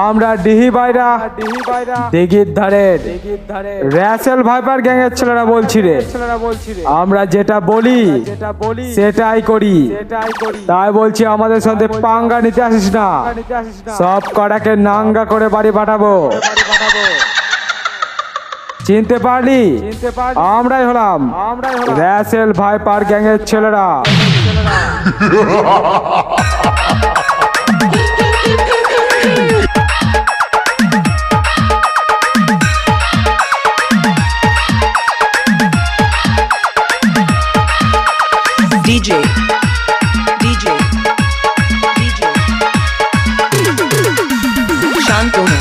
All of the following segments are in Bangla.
আমরা ডিহি বাইরা দিঘির ধারে র্যাসেল ভাইপার গ্যাংয়ের ছেলেরা বলছি রে, আমরা যেটা বলি সেটাই করি। তাই বলছি আমাদের সাথে পাঙ্গা নিতে আসিস না, সব কটাকে নাঙ্গা করে বাড়ি পাঠাবো। চিনতে পারলি? আমরাই হলাম র্যাসেল ভাইপার গ্যাংয়ের ছেলেরা। DJ Shantanu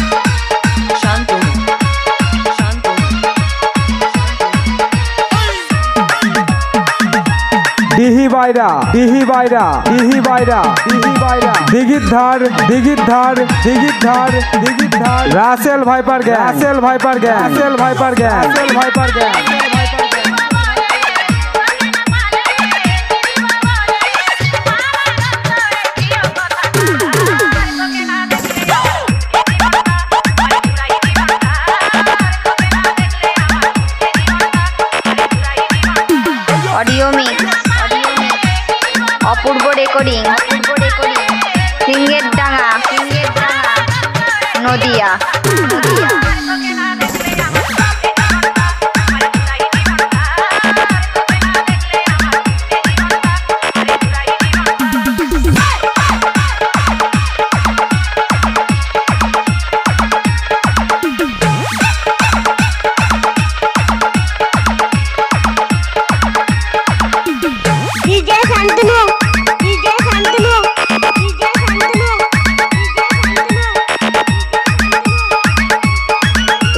ডিহি বাইরা দিঘির ধার Russell viper gang. Audio mix Apurba recording সিংহের ডাঙা নদিয়া।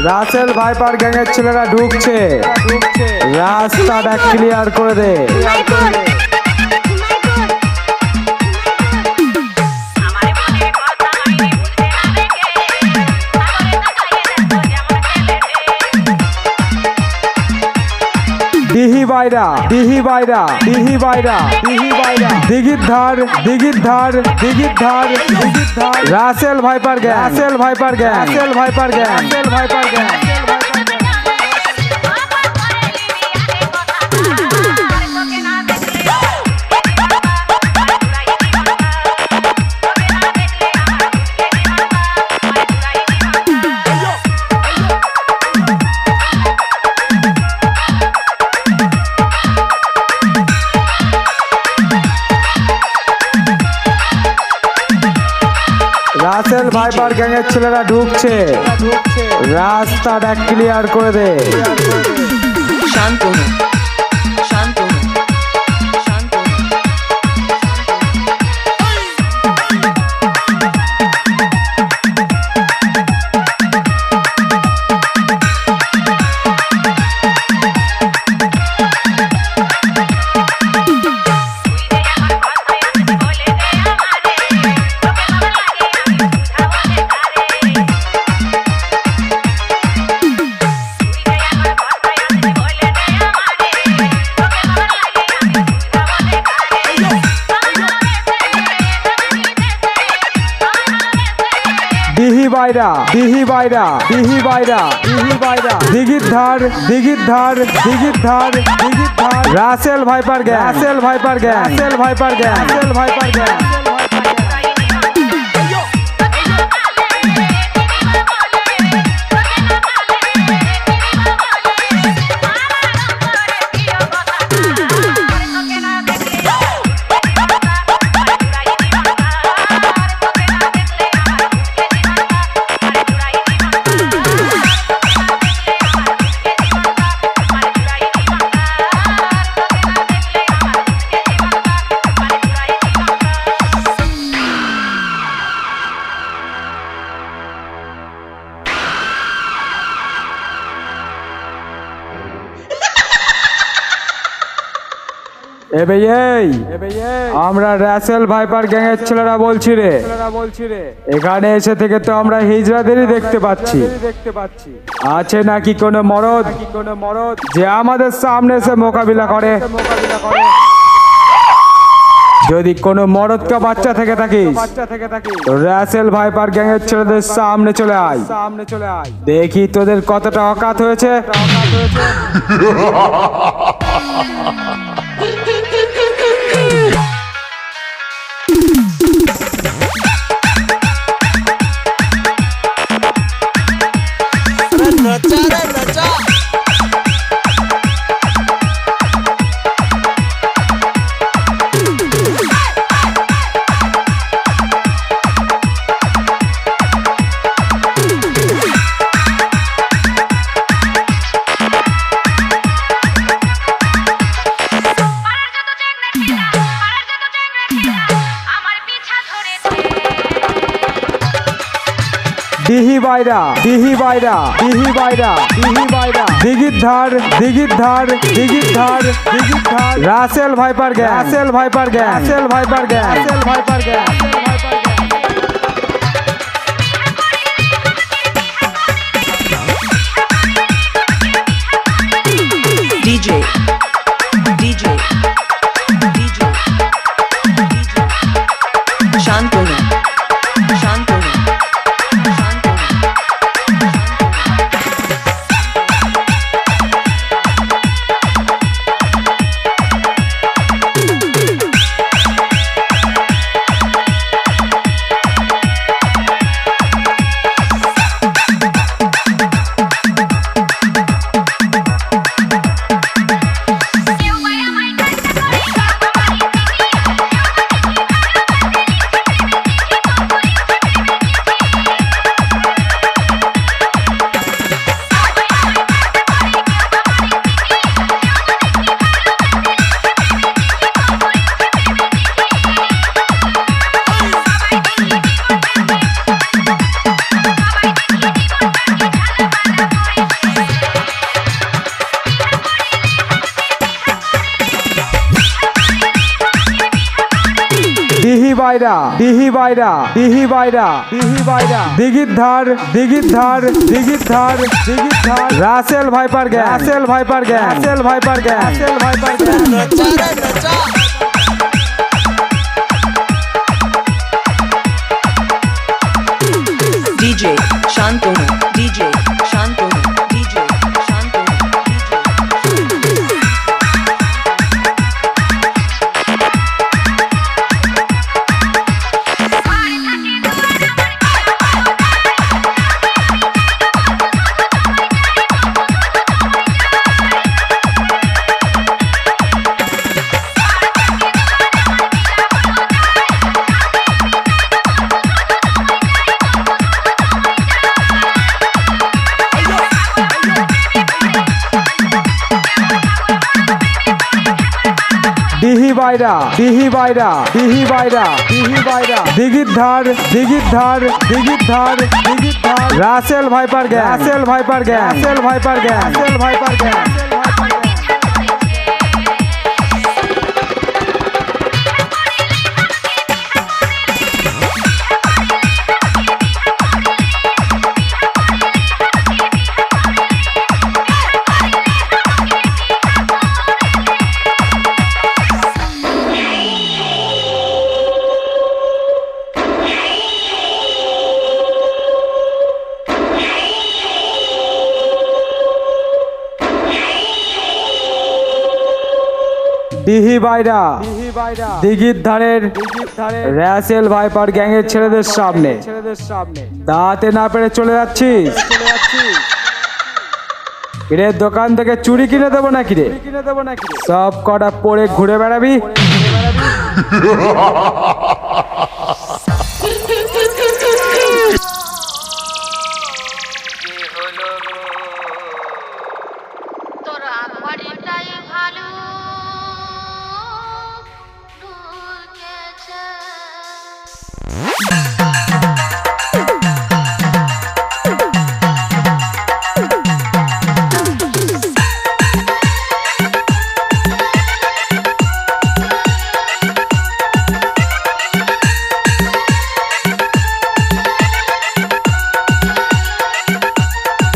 রাসেল ভাইপার গ্যাংয়ের ছেলেরা ঢুকছে, রাস্তাটা ক্লিয়ার করে দে। ডিহি বাইরা দিঘির ধার Russell viper gang. Russell viper গ্যাংয়ের ছেলেরা ঢুকছে, রাস্তাটা ক্লিয়ার করে দে। Shantanu ডিহি বাইরা দিঘির ধার রাসেল ভাইপার গ্যাং। আমরা রাসেল ভাইপার গ্যাংয়ের ছেলেরা বলছি রে, এখানে এসে থেকে তো আমরা হিজড়াদেরই দেখতে পাচ্ছি। আছে নাকি কোনো মরদ যে আমাদের সামনে এসে মোকাবিলা করে? যদি কোনো মরদকা বাচ্চা থেকে থাকিস তো রাসেল ভাইপার গ্যাংয়ের ছেলেদের সামনে চলে আয়। দেখি তোদের কতটা অকাত হয়েছে। দিঘি বাইরা দিঘির ধার Russell viper gang. DJ Shantanu দিঘি বাইরা দিঘির ধার Russell viper gang. DJ Shantanu দিঘি বাইরা দিঘির ধার রাসেল ভাইপার গ্যাং। দিঘি বাইরা দিঘির ধারের রাসেল ভাইপার গ্যাংয়ের ছেলেদের সামনে দাঁতে না পেরে চলে যাচ্ছিস? কিরে দোকান থেকে চুরি কিনে দেবো নাকি রে? সব কটা পরে ঘুরে বেড়াবি? তোরা বাড়িটাই ভালো ঢুকেছে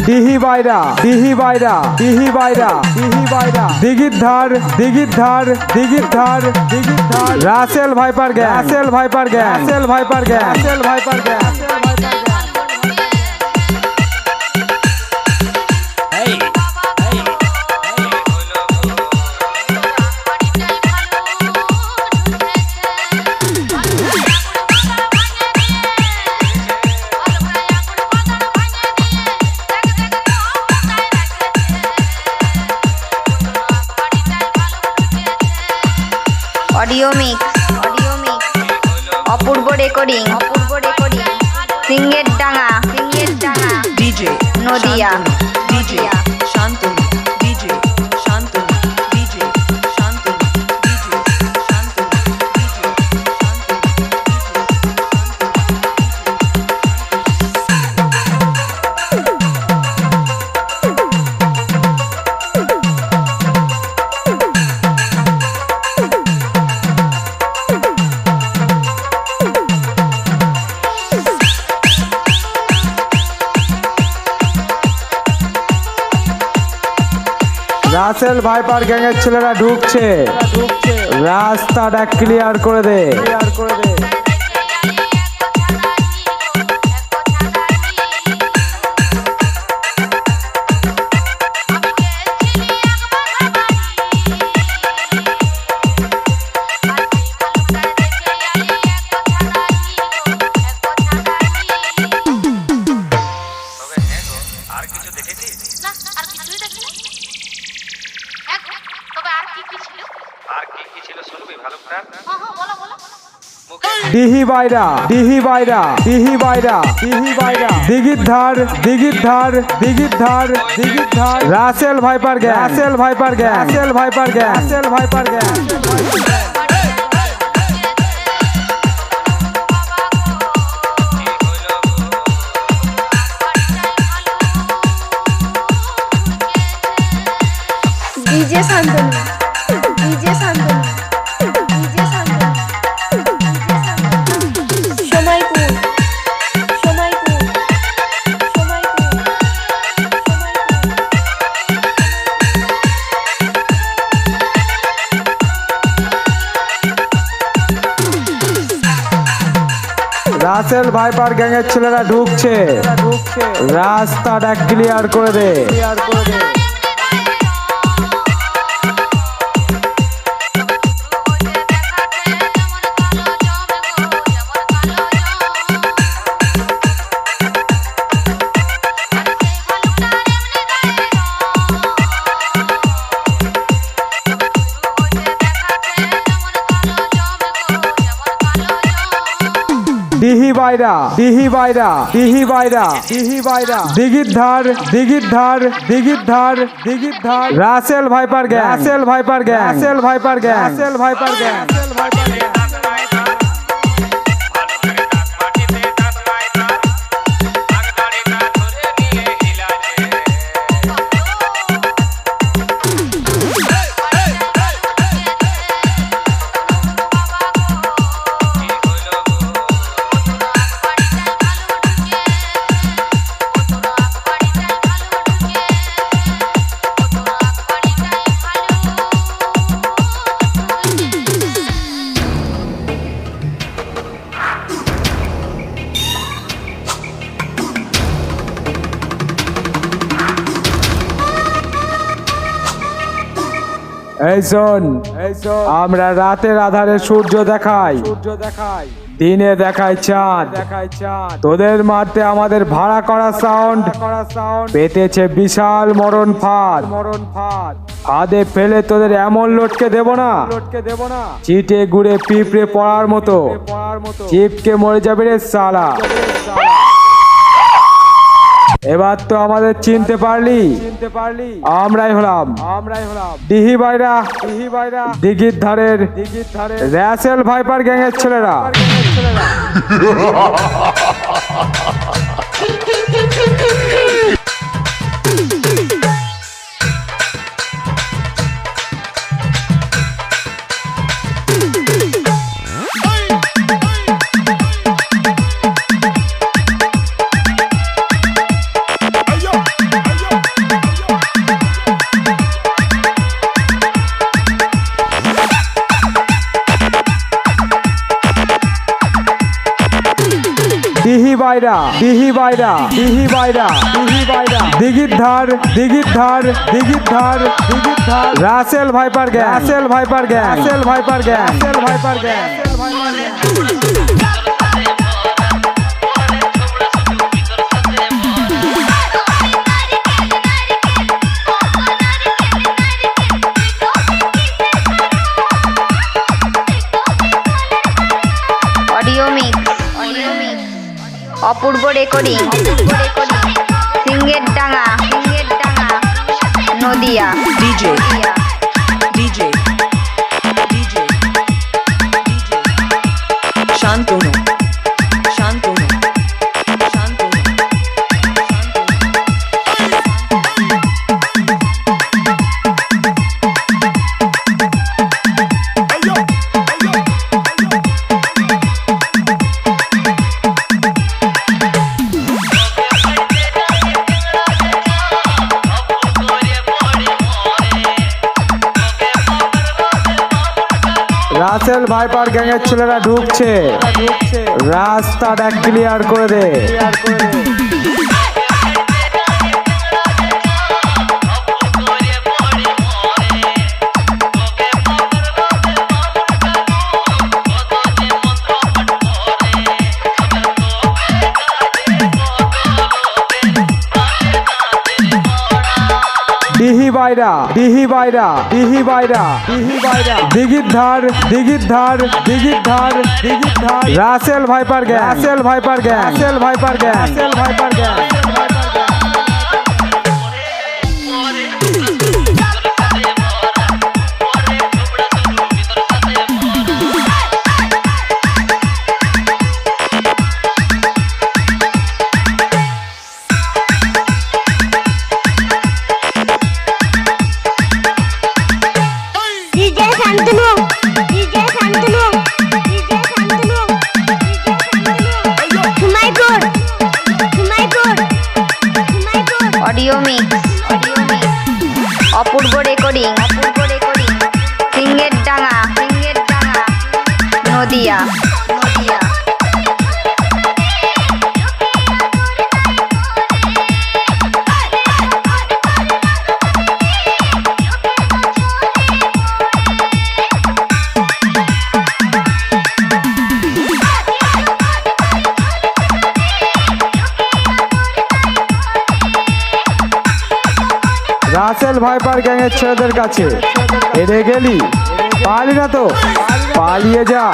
ডিহি বাইরা ডিহি বাইরা ডিহি বাইরা ডিহি বাইরা দিঘির ধার দিঘির ধার দিঘির ধার দিঘির ধার Russell viper gang Russell viper gang Russell viper gang Russell viper gang audio mix Apurba recording সিংহের ডাঙা DJ Nadia DJ Shantanu DJ Shantanu DJ Shantanu DJ Shantanu DJ Russell viper gang এর ছেলেরা ঢুকছে রাস্তাটা ক্লিয়ার করে দে আর কিছুই দেখিনি। তবে আর কি ছিল? আর কি ছিল শুনবি ভালো করে? বলো। ডিহি বাইরা ডিহি বাইরা ডিহি বাইরা ডিহি বাইরা দিঘির ধার দিঘির ধার দিঘির ধার দিঘির ধার Russell viper gang Russell viper gang Russell viper gang Russell viper gang DJ Shantanu DJ Shantanu DJ Shantanu Samaypur Samaypur Samaypur Russell viper gang এর ছেলেরা ঢুকছে রাস্তাটা ক্লিয়ার করে দে ডিহি বাইরা ডিহি বাইরা ডিহি বাইরা ডিহি বাইরা দিঘির ধার দিঘির ধার দিঘির ধার দিঘির ধার Russell viper gang Russell viper gang Russell viper gang Russell viper gang Russell viper gang এই শোন আমরা রাতের আধারে সূর্য দেখাই দিনে দেখাই চাঁদ তোদের মারতে আমাদের ভাড়া করা সাউন্ড পেতেছে বিশাল মরণ ফাঁদ ফাঁদে ফেলে তোদের এমন লটকে দেব না চিটে গুড়ে পিঁপড়ে পড়ার মতো চিপকে মরে যাবে রে সালা এবার তো আমাদের চিনতে পারলি আমরাই হলাম ডিহি বাইরা দিঘির ধারের রাসেল ভাইপার গ্যাং এর ছেলেরা বাইরা দিঘি বাইরা দিঘি বাইরা দিঘি বাইরা দিঘির ধার দিঘির ধার দিঘির ধার দিঘির ধার Russell viper gang Russell viper gang Russell viper gang Russell viper gang audio mix Apurba recording সিঙ্গের ডাঙা Nadia DJ DJ DJ Shantanu Shantanu Shantanu Russell viper গ্যাংয়ের ছেলেরা ঢুকছে রাস্তাটা ক্লিয়ার করে দে দিঘি বাইরা দিঘি বাইরা দিঘি বাইরা দিঘি বাইরা দিঘির ধার দিঘির ধার দিঘির ধার দিঘির ধার Russell viper gang Russell viper gang Russell viper gang Russell viper gang DJ Shantanu DJ Shantanu DJ Shantanu Humaypur audio mix Apurba recording সিঙ্গের ডাঙা নদিয়া রাসেল ভাইপার গ্যাংয়ের ছেলেদের কাছে হেরে গেলি পালি না তো পালিয়ে যা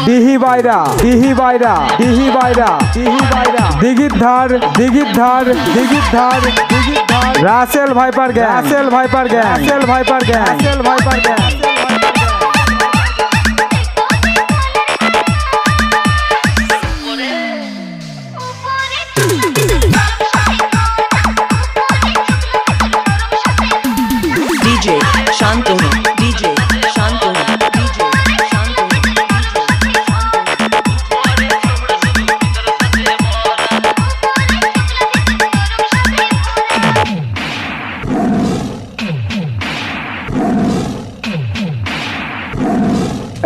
দিঘি বাইরা দিঘি বাইরা দিঘি বাইরা দিঘি বাইরা দিঘির ধার দিঘির ধার দিঘির ধার দিঘির ধার Russell viper gang Russell viper gang Russell viper gang Russell viper gang DJ Shantanu DJ Shantanu DJ Shantanu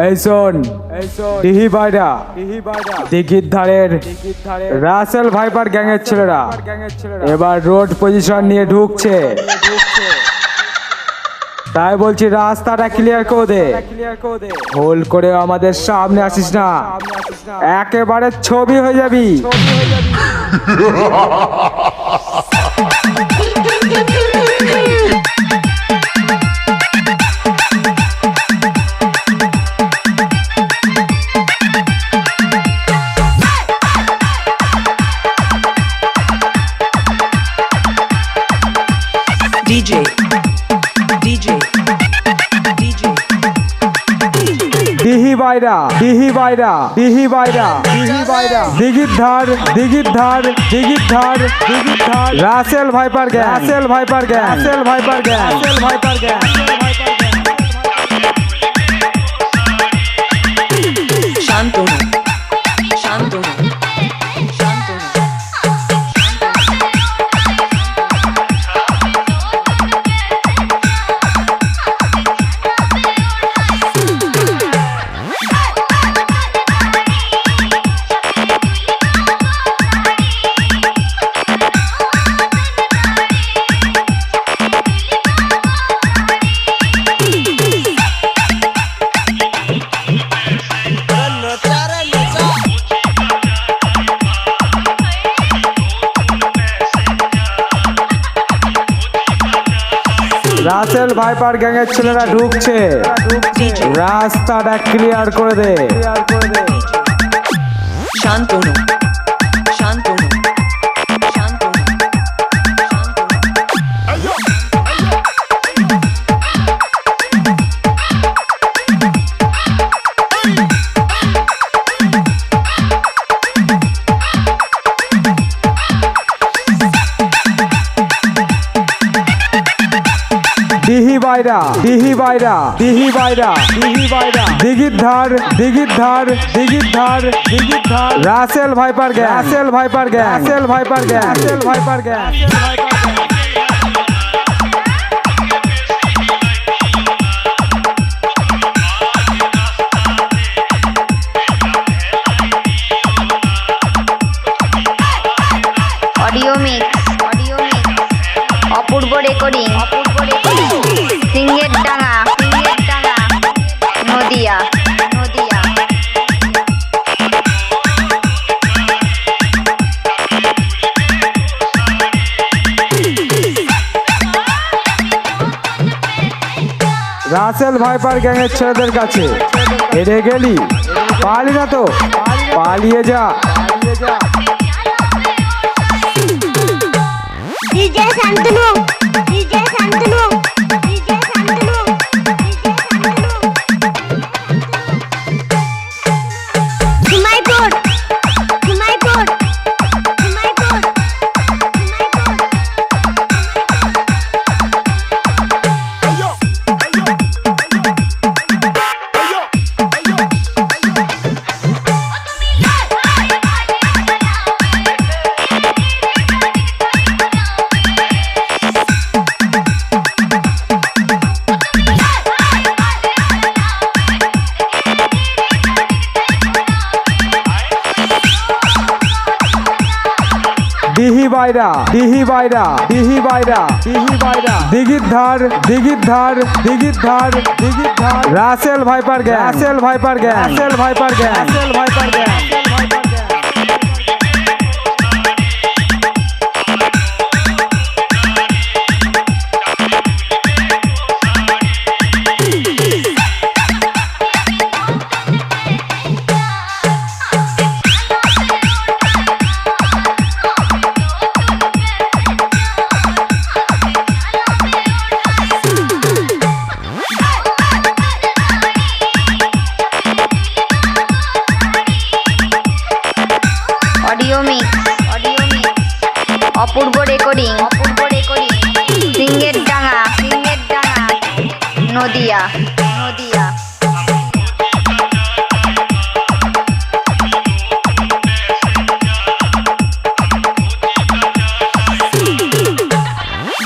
এই শোন দিঘি বাইরা দিঘির ধারের রাসেল ভাইপার গ্যাংয়ের ছেলেরা এবার রোড পজিশন নিয়ে ঢুকছে তাই বলছি রাস্তাটা ক্লিয়ার করে দে ভুল করে আমাদের সামনে আসিস না একেবারে ছবি হয়ে যাবি DJ DJ DJ দিঘি বাইরা দিঘি বাইরা দিঘি বাইরা দিঘি বাইরা দিঘির ধার দিঘির ধার দিঘির ধার দিঘির ধার Russell viper gang Russell viper gang Russell viper gang Russell viper gang Shantanu. Shantanu. Shantanu. Russell viper গ্যাংয়ের ছেলেরা ঢুকছে, DJ. রাস্তাটা ক্লিয়ার করে দে। Shantanu. Shantanu. Shantanu. Shantanu. দিঘি বাইরা, দিঘি বাইরা, দিঘি বাইরা, দিঘি বাইরা, দিঘির ধার, দিঘির ধার, দিঘির ধার, দিঘির ধার। Russell viper gang, Russell viper gang, Russell viper gang, Russell viper gang. Audio mix, audio mix, Apurba recording, Apurba recording, সিংহের ডাঙা, সিংহের ডাঙা, নদিয়া, নদিয়া। রাসেল ভাইপার গ্যাংয়ের ছেলেদের কাছে হেরে গেলি, পালি না তো, পালিয়ে যা। DJ Shantanu. DJ Shantanu. DJ Shantanu. Himaypur. Himaypur. Himaypur. দিঘি বাইরা, দিঘি বাইরা, দিঘি বাইরা, দিঘি বাইরা, দিঘির ধার, দিঘির ধার, দিঘির ধার, দিঘির ধার। Russell viper gang, Russell viper gang, Russell viper gang, Russell viper gang. Audio mix, audio mix, Apurba recording, Apurba recording, সিংহের ডাঙা, সিংহের ডাঙা, Nadia, Nadia.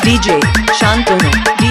DJ Shantanu. DJ